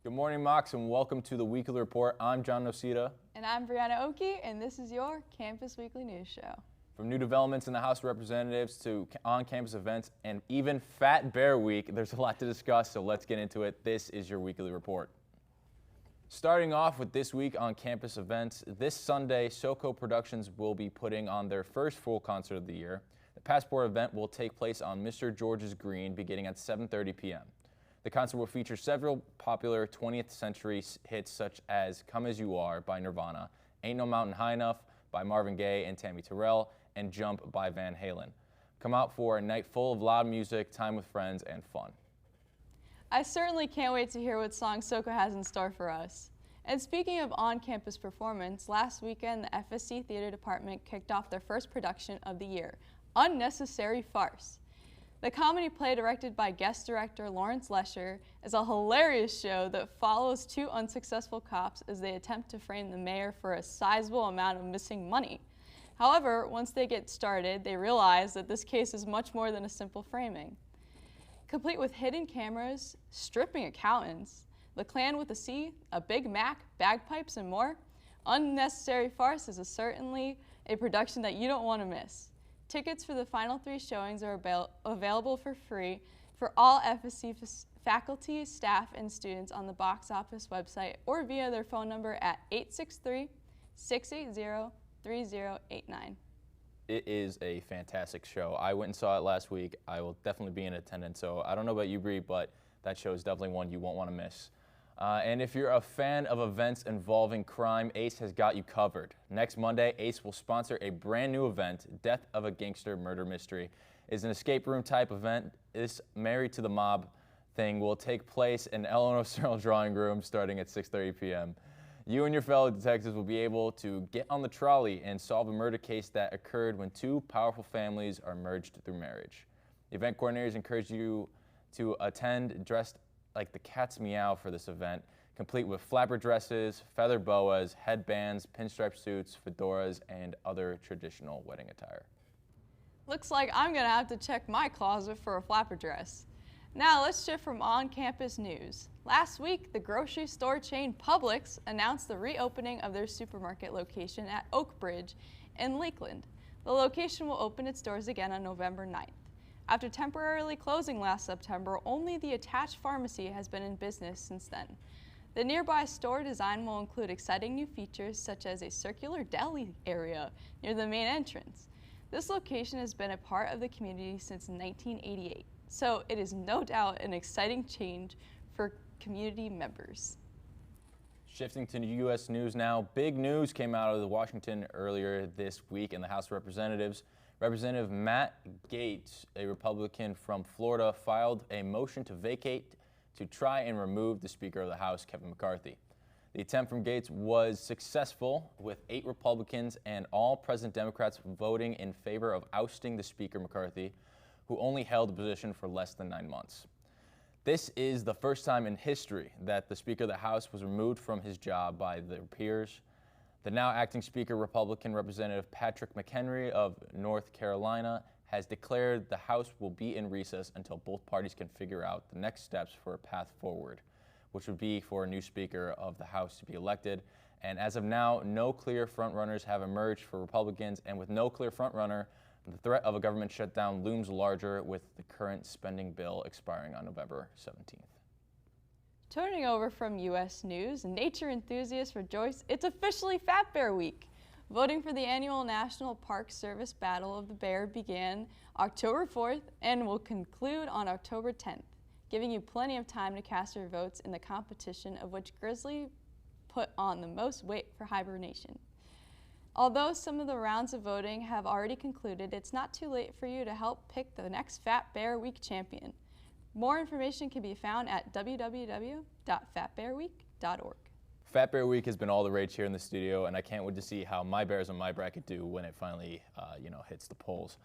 Good morning, Mox, and welcome to the Weekly Report. I'm John Nocita. And I'm Brianna Oakey, and this is your Campus Weekly News Show. From new developments in the House of Representatives to on-campus events and even Fat Bear Week, there's a lot to discuss, so let's get into it. This is your Weekly Report. Starting off with this week on campus events, this Sunday, SoCo Productions will be putting on their first full concert of the year. The Passport event will take place on Mr. George's Green beginning at 7:30 p.m. The concert will feature several popular 20th century hits such as Come As You Are by Nirvana, Ain't No Mountain High Enough by Marvin Gaye and Tammy Terrell, and Jump by Van Halen. Come out for a night full of loud music, time with friends, and fun. I certainly can't wait to hear what songs SoCo has in store for us. And speaking of on-campus performance, last weekend the FSC Theater Department kicked off their first production of the year, Unnecessary Farce. The comedy play, directed by guest director Lawrence Lesher, is a hilarious show that follows two unsuccessful cops as they attempt to frame the mayor for a sizable amount of missing money. However, once they get started, they realize that this case is much more than a simple framing. Complete with hidden cameras, stripping accountants, the Klan with a C, a Big Mac, bagpipes, and more, Unnecessary Farce is certainly a production that you don't want to miss. Tickets for the final 3 showings are available for free for all FSC faculty, staff, and students on the box office website or via their phone number at 863-680-3089. It is a fantastic show. I went and saw it last week. I will definitely be in attendance. So I don't know about you, Bree, but that show is definitely one you won't want to miss. And if you're a fan of events involving crime, ACE has got you covered. Next Monday, ACE will sponsor a brand new event, Death of a Gangster Murder Mystery. It's an escape room type event. This Married to the Mob thing will take place in Eleanor Searle Drawing Room starting at 6:30 p.m. You and your fellow detectives will be able to get on the trolley and solve a murder case that occurred when 2 powerful families are merged through marriage. The event coordinators encourage you to attend dressed like the cat's meow for this event, complete with flapper dresses, feather boas, headbands, pinstripe suits, fedoras, and other traditional wedding attire. Looks like I'm gonna have to check my closet for a flapper dress. Now let's shift from on-campus news. Last week, the grocery store chain Publix announced the reopening of their supermarket location at Oakbridge in Lakeland. The location will open its doors again on November 9th. After temporarily closing last September, only the attached pharmacy has been in business since then. The nearby store design will include exciting new features such as a circular deli area near the main entrance. This location has been a part of the community since 1988, so it is no doubt an exciting change for community members. Shifting to U.S. news now, big news came out of Washington earlier this week in the House of Representatives. Representative Matt Gaetz, a Republican from Florida, filed a motion to vacate to try and remove the Speaker of the House, Kevin McCarthy. The attempt from Gaetz was successful, with 8 Republicans and all present Democrats voting in favor of ousting the Speaker McCarthy, who only held the position for less than 9 months. This is the first time in history that the Speaker of the House was removed from his job by their peers. The now acting Speaker, Republican Representative Patrick McHenry of North Carolina, has declared the House will be in recess until both parties can figure out the next steps for a path forward, which would be for a new Speaker of the House to be elected. And as of now, no clear frontrunners have emerged for Republicans, and with no clear frontrunner, the threat of a government shutdown looms larger, with the current spending bill expiring on November 17th. Turning over from U.S. news, nature enthusiasts rejoice. It's officially Fat Bear Week. Voting for the annual National Park Service Battle of the Bear began October 4th and will conclude on October 10th, giving you plenty of time to cast your votes in the competition of which grizzly put on the most weight for hibernation. Although some of the rounds of voting have already concluded, it's not too late for you to help pick the next Fat Bear Week champion. More information can be found at www.fatbearweek.org. Fat Bear Week has been all the rage here in the studio, and I can't wait to see how my Bears on my bracket do when it finally hits the polls.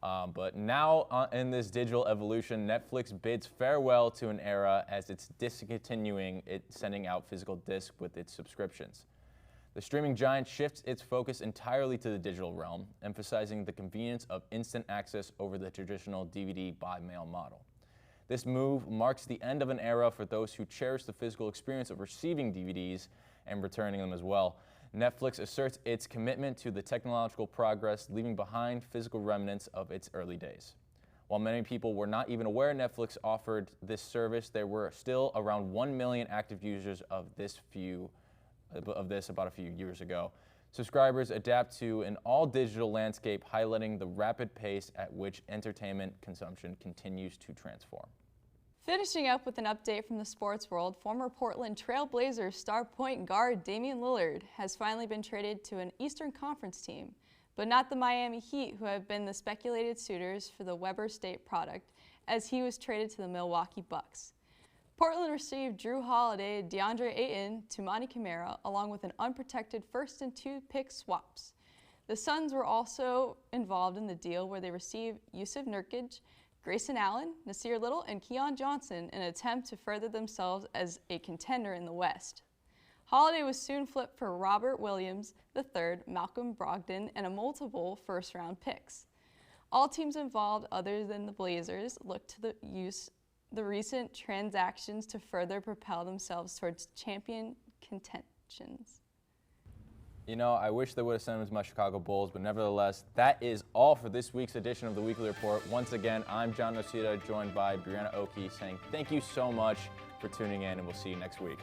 But now in this digital evolution, Netflix bids farewell to an era as it's discontinuing sending out physical discs with its subscriptions. The streaming giant shifts its focus entirely to the digital realm, emphasizing the convenience of instant access over the traditional DVD by mail model. This move marks the end of an era for those who cherish the physical experience of receiving DVDs and returning them as well. Netflix asserts its commitment to the technological progress, leaving behind physical remnants of its early days. While many people were not even aware Netflix offered this service, there were still around 1 million active users of this about a few years ago. Subscribers adapt to an all-digital landscape, highlighting the rapid pace at which entertainment consumption continues to transform. Finishing up with an update from the sports world, former Portland Trail Blazers star point guard Damian Lillard has finally been traded to an Eastern Conference team, but not the Miami Heat, who have been the speculated suitors for the Weber State product, as he was traded to the Milwaukee Bucks. Portland received Drew Holiday, DeAndre Ayton, Toumani Camara, along with an unprotected first and 2 pick swaps. The Suns were also involved in the deal, where they received Yusuf Nurkic, Grayson Allen, Nasir Little, and Keon Johnson in an attempt to further themselves as a contender in the West. Holiday was soon flipped for Robert Williams III, Malcolm Brogdon, and a multiple first-round picks. All teams involved, other than the Blazers, looked to use the recent transactions to further propel themselves towards champion contentions. You know, I wish they would have sent him to my Chicago Bulls, but nevertheless, that is all for this week's edition of the Weekly Report. Once again, I'm John Nocita, joined by Brianna Oakey, saying thank you so much for tuning in, and we'll see you next week.